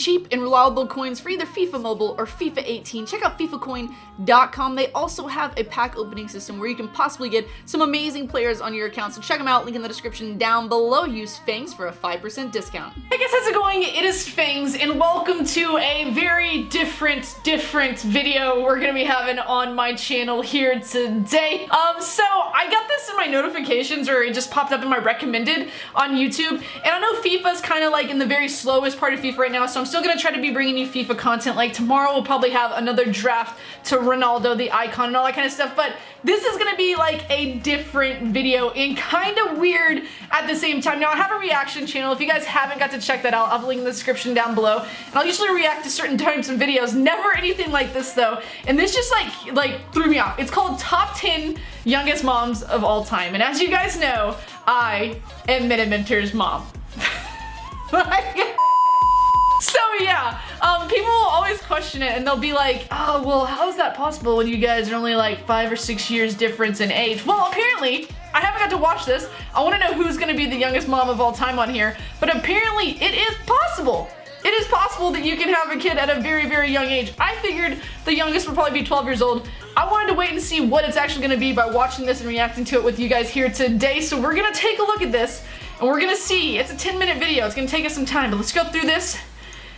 cheap and reliable coins for either FIFA Mobile or FIFA 18, check out FIFAcoin.com. They also have a pack opening system where you can possibly get some amazing players on your account, so check them out, link in the description down below. Use Fangs for a 5% discount. Hey guys, how's it going? It is Fangs, and welcome to a very different video we're gonna be having on my channel here today. So I got this in my notifications, or it just popped up in my recommended on YouTube, and I know FIFA's kind of like in the very slowest part of FIFA right now, so I'm still gonna try to be bringing you FIFA content. Like tomorrow we'll probably have another draft to Ronaldo, the icon, and all that kind of stuff, but this is gonna be like a different video and kind of weird at the same time. Now I have a reaction channel. If you guys haven't got to check that out, I'll have a link in the description down below, and I'll usually react to certain types of videos. Never anything like this though, and this just like threw me off. It's called Top 10 Youngest Moms of All Time, and as you guys know, I am Miniminter'S mom. So yeah, people will always question it, and they'll be like, oh, well, how is that possible when you guys are only like 5 or 6 years difference in age? Well, apparently, I haven't got to watch this. I want to know who's going to be the youngest mom of all time on here, but apparently it is possible. It is possible that you can have a kid at a very, very young age. I figured the youngest would probably be 12 years old. I wanted to wait and see what it's actually going to be by watching this and reacting to it with you guys here today. So we're going to take a look at this, and we're going to see. It's a 10-minute video. It's going to take us some time, but let's go through this,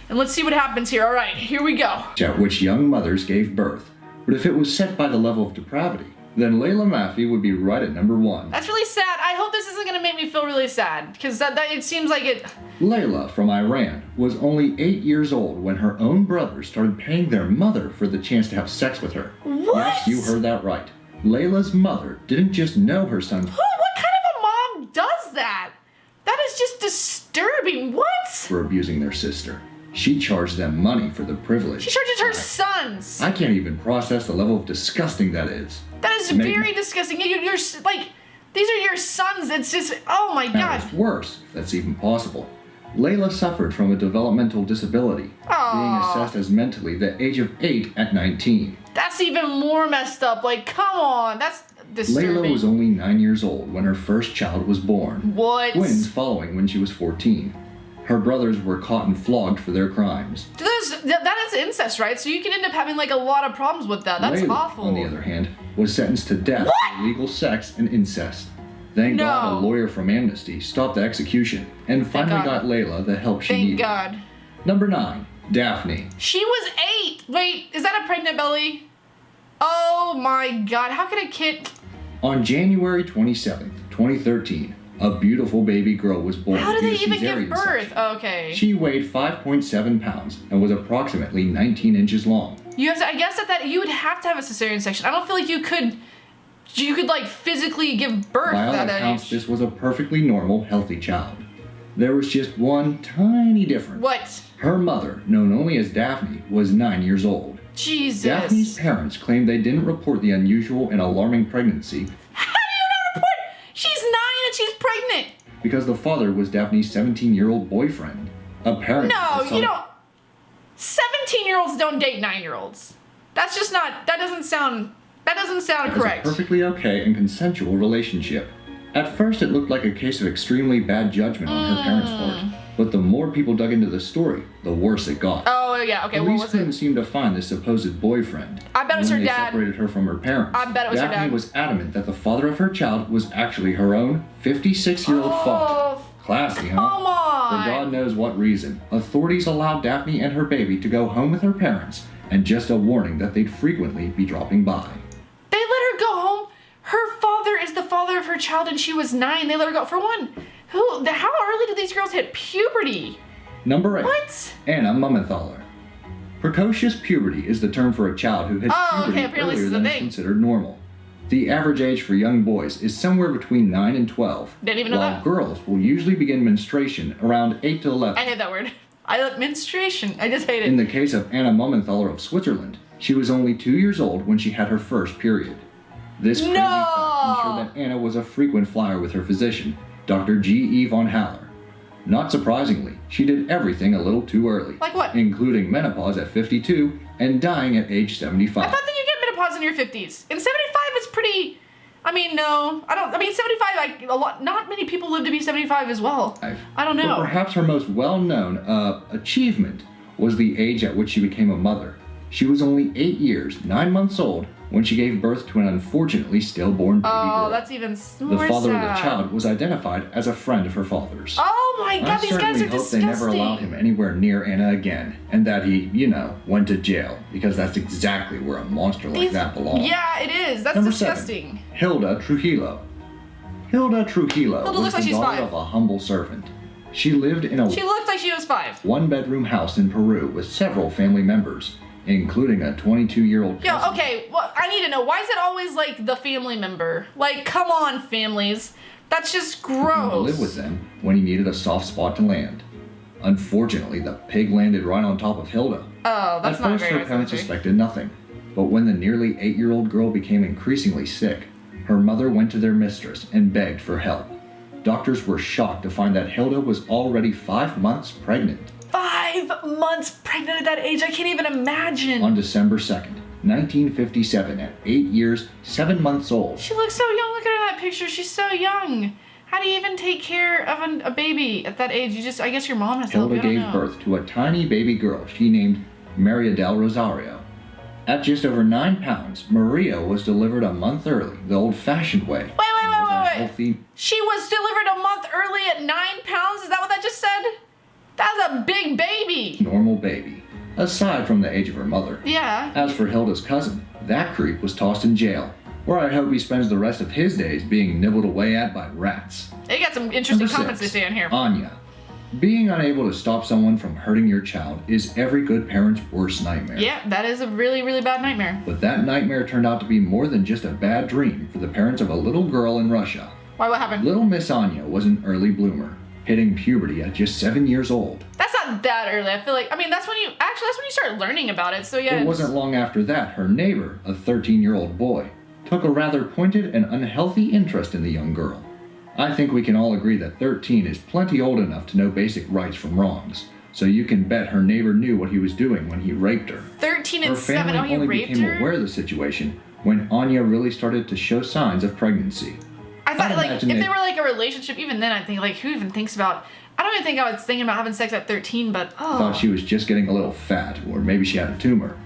and let's see what happens here. All right, here we go. At which young mothers gave birth. But if it was set by the level of depravity, then Layla Maffey would be right at number 1. That's really sad. I hope this isn't going to make me feel really sad, because that it seems like it... Layla from Iran was only 8 years old when her own brothers started paying their mother for the chance to have sex with her. What? Yes, you heard that right. Layla's mother didn't just know her son... What kind of a mom does that? That is just disturbing. What? ...for abusing their sister. She charged them money for the privilege. She charges her sons. I can't even process the level of disgusting that is. That is very disgusting. You're like, these are your sons. It's just, oh my God. It's worse, if that's even possible. Layla suffered from a developmental disability, being assessed as mentally the age of 8 at 19. That's even more messed up. Like, come on, that's disturbing. Layla was only 9 years old when her first child was born. What? Twins following when she was 14. Her brothers were caught and flogged for their crimes. That is incest, right? So you can end up having like a lot of problems with that. That's Layla, awful. on the other hand, was sentenced to death for illegal sex and incest. Thank God a lawyer from Amnesty stopped the execution and finally got Layla the help she needed. Thank God. Number 9, Daphne. She was 8. Wait, is that a pregnant belly? Oh my God, how could a kid... On January 27th, 2013, a beautiful baby girl was born. How do they even give birth? Okay. She weighed 5.7 pounds and was approximately 19 inches long. You have to, I guess that you would have to have a cesarean section. I don't feel like you could like physically give birth By all at that accounts, age. this was a perfectly normal, healthy child. There was just one tiny difference. What? Her mother, known only as Daphne, was 9 years old. Jesus. Daphne's parents claimed they didn't report the unusual and alarming pregnancy. How do you not report? She's 9 and she's pregnant. Because the father was Daphne's 17-year-old boyfriend. Apparently. No, you don't. 17-year-olds don't date 9-year-olds. That's just not. That doesn't sound correct. It was a perfectly okay and consensual relationship. At first, it looked like a case of extremely bad judgment on her parents' part. But the more people dug into the story, the worse it got. Oh yeah, okay. Police couldn't seem to find the supposed boyfriend. I bet it was her dad. They separated her from her parents. I bet it was her dad. Daphne was adamant that the father of her child was actually her own 56-year-old father. Classy, huh? Come on. For God knows what reason, authorities allowed Daphne and her baby to go home with her parents, and just a warning that they'd frequently be dropping by. They let her go home? Her father is the father of her child, and she was 9. They let her go. For one, how early do these girls hit puberty? Number 8. What? Anna Mummenthaler. Precocious puberty is the term for a child who hits puberty earlier than is considered normal. The average age for young boys is somewhere between 9 and 12. Didn't even know that. While girls will usually begin menstruation around 8 to 11. I hate that word. Menstruation. I just hate it. In the case of Anna Mummenthaler of Switzerland, she was only 2 years old when she had her first period. This crazy fact ensured that Anna was a frequent flyer with her physician, Dr. G.E. von Haller. Not surprisingly, she did everything a little too early. Like what? Including menopause at 52 and dying at age 75. I thought that you get menopause in your 50s. And 75 is pretty... I mean, no. 75, not many people live to be 75 as well. I don't know. But perhaps her most well-known achievement was the age at which she became a mother. She was only 8 years, 9 months old when she gave birth to an unfortunately stillborn baby girl. Oh, that's even more The father of the sad. child was identified as a friend of her father's. Oh my God, these guys are I certainly hope disgusting. they never allowed him anywhere near Anna again, and that he, went to jail, because that's exactly where a monster like that belongs. Yeah, it is. That's Number disgusting. 7. Hilda Trujillo. Hilda Trujillo Hilda was looks like the she's daughter 5. of a humble servant. She lived in a She looked like she was 5. one-bedroom house in Peru with several family members, including a 22-year-old cousin. Yo, okay, well, I need to know, why is it always, like, the family member? Like, come on, families. That's just To gross. live with them when he needed a soft spot to land. Unfortunately, the pig landed right on top of Hilda. Oh, that's At not first, very her nice. parents imagery. suspected nothing, but when the nearly 8-year-old girl became increasingly sick, her mother went to their mistress and begged for help. Doctors were shocked to find that Hilda was already 5 months pregnant. 5 months pregnant at that age, I can't even imagine. On December 2nd, 1957, at 8 years, 7 months old, She looks so young. Look at her in that picture. She's so young. How do you even take care of a baby at that age? I guess your mom has to help you. Hilda I don't gave know. birth to a tiny baby girl she named Maria del Rosario. At just over 9 pounds, Maria was delivered a month early, the old-fashioned way. Wait. Healthy, She was delivered a month early at 9 pounds? Is that what that just said? That's a big baby. normal baby, aside from the age of her mother. Yeah. As for Hilda's cousin, that creep was tossed in jail, where I hope he spends the rest of his days being nibbled away at by rats. They got some interesting Number comments they 6, say on here. Anya. Being unable to stop someone from hurting your child is every good parent's worst nightmare. Yeah, that is a really, really bad nightmare. But that nightmare turned out to be more than just a bad dream for the parents of a little girl in Russia. Why, what happened? Little Miss Anya was an early bloomer, hitting puberty at just 7 years old. That's not that early. I feel like, that's when you start learning about it. So yeah. It wasn't long after that her neighbor, a 13-year-old boy, took a rather pointed and unhealthy interest in the young girl. I think we can all agree that 13 is plenty old enough to know basic rights from wrongs, so you can bet her neighbor knew what he was doing when he raped her. 13 Her and 7. family Oh, he only raped became her? aware of the situation when Anya really started to show signs of pregnancy. I thought, I'd like, if imagine they were, like, a relationship, even then I'd think, like, who even thinks about... I don't even think I was thinking about having sex at 13, but, oh. Thought she was just getting a little fat, or maybe she had a tumor.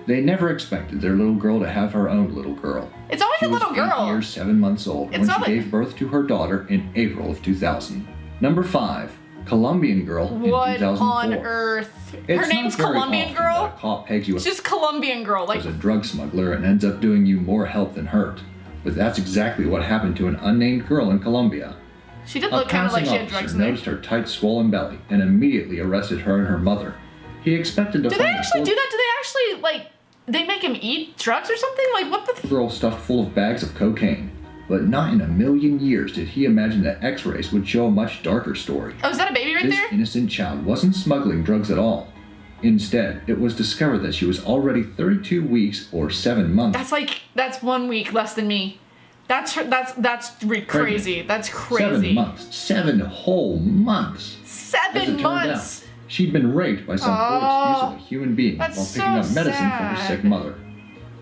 They never expected their little girl to have her own little girl. It's always She a was little girl. 8 years, 7 months old It's when not she like- gave birth to her daughter in April of 2000. Number 5, Colombian girl in What 2004. on earth? It's Her not name's very Colombian often Girl? that a cop pegs you It's just Colombian Girl. Like, as a drug smuggler and ends up doing you more help than hurt. But that's exactly what happened to an unnamed girl in Colombia. she did A look kind of like passing she had drugs officer in there. noticed her tight, swollen belly and immediately arrested her and her mother. He expected to Do find they a actually full do that? Do they actually, like, they make him eat drugs or something? Like, what the... girl stuffed full of bags of cocaine. But not in a million years did he imagine that X-rays would show a much darker story. Oh, is that a baby right This there? innocent child wasn't smuggling drugs at all. Instead, it was discovered that she was already 32 weeks or 7 months. That's 1 week less than me. That's crazy. That's crazy. 7 months. 7 whole months. As it 7 turned months. out, she'd been raped by some poor excuse of a human being while that's picking so up medicine for her sad. sick mother.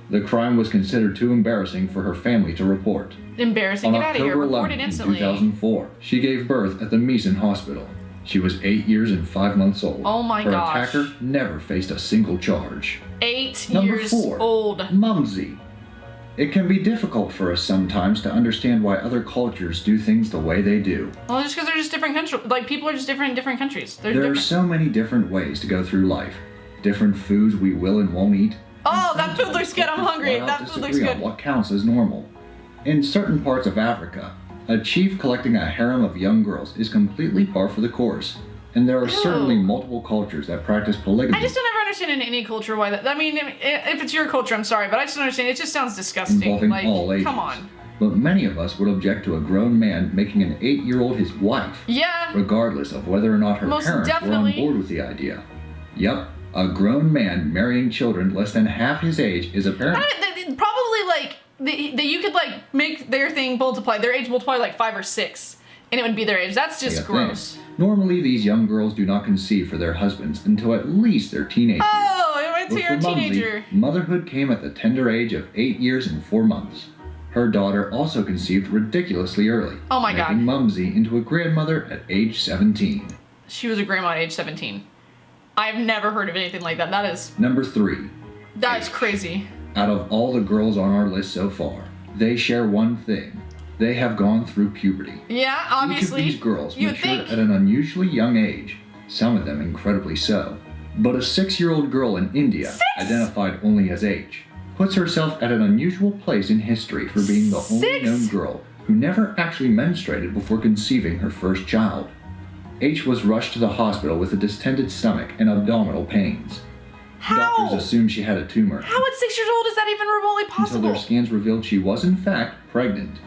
The crime was considered too embarrassing for her family to report. Embarrassing. On Get out of here. October Report 11, it in instantly. 2004, she gave birth at the Meeson Hospital. She was 8 years and 5 months old. Oh my her gosh. attacker never faced a single charge. 8 Number years 4, old. Mumsy. It can be difficult for us sometimes to understand why other cultures do things the way they do. Well, just because they're just different countries. Like, people are just different in different countries. They're There are different. so many different ways to go through life. Different foods we will and won't eat. Oh, that food looks good. I'm hungry. Flat out That food looks disagree on good. what counts as normal. In certain parts of Africa, a chief collecting a harem of young girls is completely par for the course. And there are certainly multiple cultures that practice polygamy. I just don't ever understand in any culture why that. I mean, if it's your culture, I'm sorry, but I just don't understand. It just sounds disgusting. Involving Like, all ages. come on. But many of us would object to a grown man making an 8-year-old his wife, Yeah. regardless of whether or not her Most parents definitely. were on board with the idea. Yep, a grown man marrying children less than half his age is apparent. Probably like you could like make their thing multiply, their age multiply like 5 or 6, and it would be their age. That's just Like a gross. thing. Normally, these young girls do not conceive for their husbands until at least their teenage years. Oh, it went to But your for Mumsy, teenager. motherhood came at the tender age of 8 years and 4 months. Her daughter also conceived ridiculously early, Oh my God. making Mumsy into a grandmother at age 17. She was a grandma at age 17. I've never heard of anything like that. Number 3. That is crazy. Out of all the girls on our list so far, they share one thing. They have gone through puberty. Yeah, obviously. Each of these girls matured at an unusually young age, some of them incredibly so. But a 6-year-old girl in India, identified only as H, puts herself at an unusual place in history for being the only known girl who never actually menstruated before conceiving her first child. H was rushed to the hospital with a distended stomach and abdominal pains. How? Doctors assumed she had a tumor. How at 6 years old is that even remotely possible? Until their scans revealed she was in fact pregnant.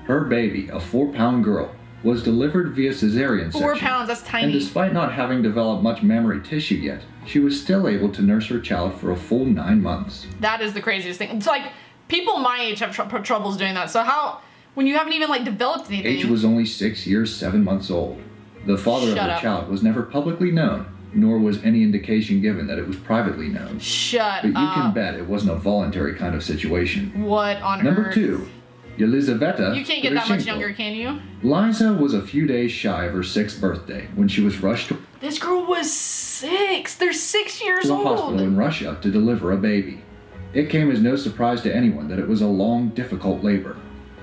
Her baby, a 4-pound girl, was delivered via cesarean section. 4 pounds, that's tiny. And despite not having developed much mammary tissue yet, she was still able to nurse her child for a full 9 months. That is the craziest thing. It's like, people my age have troubles doing that. So how, when you haven't even like developed anything? H was only 6 years, 7 months old. The father of her child was never publicly known, nor was any indication given that it was privately known. Shut but up. But you can bet it wasn't a voluntary kind of situation. What on Number earth? 2. Yelizaveta. You can't get that much younger, can you? Liza was a few days shy of her 6th birthday when she was rushed to This girl was 6. They're 6 years the old. hospital in Russia to deliver a baby. It came as no surprise to anyone that it was a long, difficult labor.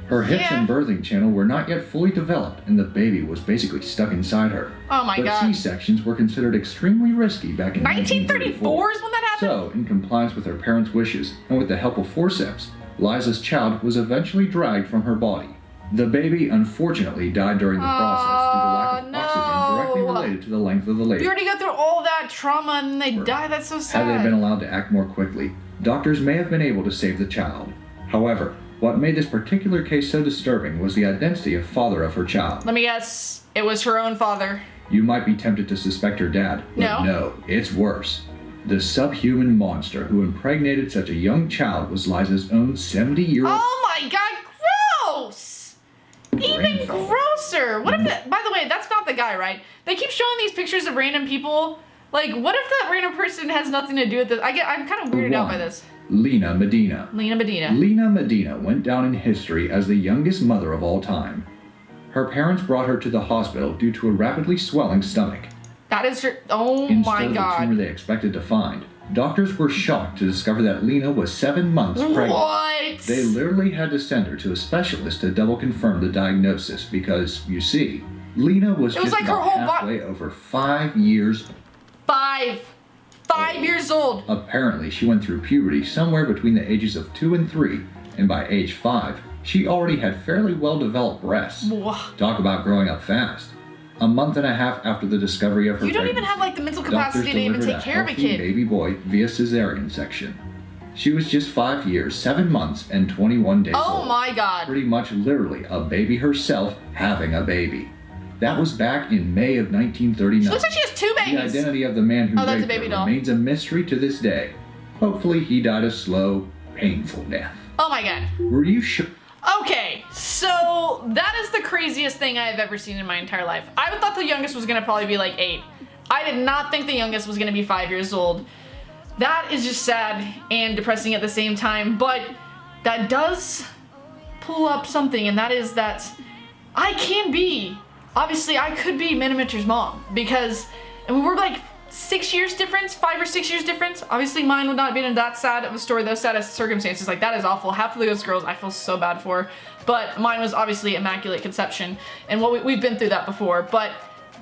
Her hips and birthing channel were not yet fully developed, and the baby was basically stuck inside her. Oh my God. But C-sections were considered extremely risky back in 1934 is when that happened? So, in compliance with her parents' wishes, and with the help of forceps, Liza's child was eventually dragged from her body. The baby unfortunately died during the process due to lack of oxygen directly related to the length of the labor. You already got through all that trauma and they died. That's so sad. Had they been allowed to act more quickly, doctors may have been able to save the child. However, what made this particular case so disturbing was the identity of father of her child. Let me guess, it was her own father. You might be tempted to suspect her dad, but no, it's worse. The subhuman monster who impregnated such a young child was Liza's own 70-year-old... Oh my God, gross! Even grosser! What if that, by the way, that's not the guy, right? They keep showing these pictures of random people. Like, what if that random person has nothing to do with this? I'm kind of weirded out by this. Lena Medina. Lena Medina. Lena Medina went down in history as the youngest mother of all time. Her parents brought her to the hospital due to a rapidly swelling stomach. That is her. Oh my Instead of God. the tumor they expected to find, doctors were shocked to discover that Lena was 7 months pregnant. What? They literally had to send her to a specialist to double confirm the diagnosis because, you see, Lena was just like about halfway over 5 years. 5 years old. Apparently, she went through puberty somewhere between the ages of 2 and 3, and by age 5, she already had fairly well-developed breasts. Talk about growing up fast. A month and a half after the discovery of her You don't even have like the mental capacity to even take care of a kid. Baby boy via cesarean section. She was just 5 years, 7 months, and 21 days old. Oh my God. Pretty much literally a baby herself having a baby. That was back in May of 1939. She looks like she has 2 babies. The identity of the man who raped her doll. remains a mystery to this day. Hopefully he died a slow, painful death. Oh my God. Were you sure? Okay, so that is the craziest thing I have ever seen in my entire life. I thought the youngest was gonna probably be like 8. I did not think the youngest was gonna be 5 years old. That is just sad and depressing at the same time, but that does pull up something, and that is that I can be, obviously I could be Miniminter'S mom, because, and we were like 6 years difference, 5 or 6 years difference. Obviously mine would not have been in that sad of a story, those sad circumstances. Like, that is awful. Half of those girls I feel so bad for, but mine was obviously immaculate conception, and we've been through that before. But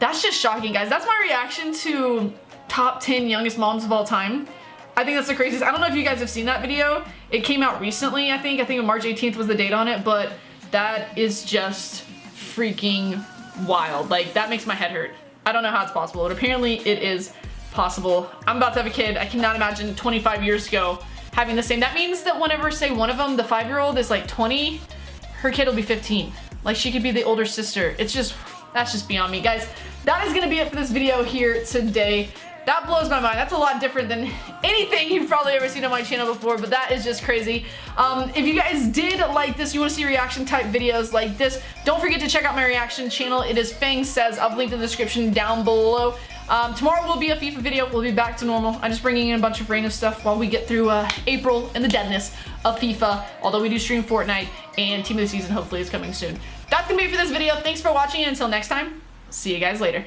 that's just shocking, guys. That's my reaction to top 10 youngest moms of all time. I think that's the craziest. I don't know if you guys have seen that video. It came out recently, I think March 18th was the date on it, but that is just freaking wild. Like, that makes my head hurt. I don't know how it's possible, but apparently it is possible. I'm about to have a kid. I cannot imagine 25 years ago having the same. That means that whenever, say, one of them, the 5-year-old is like 20, her kid will be 15. Like, she could be the older sister. It's just, that's just beyond me. Guys, that is gonna be it for this video here today. That blows my mind. That's a lot different than anything you've probably ever seen on my channel before, but that is just crazy. If you guys did like this, you want to see reaction type videos like this, don't forget to check out my reaction channel. It is Fangs Says. I've linked in the description down below. Tomorrow will be a FIFA video. We'll be back to normal. I'm just bringing in a bunch of random stuff while we get through April and the deadness of FIFA, although we do stream Fortnite, and Team of the Season hopefully is coming soon. That's gonna be it for this video. Thanks for watching, and until next time, see you guys later.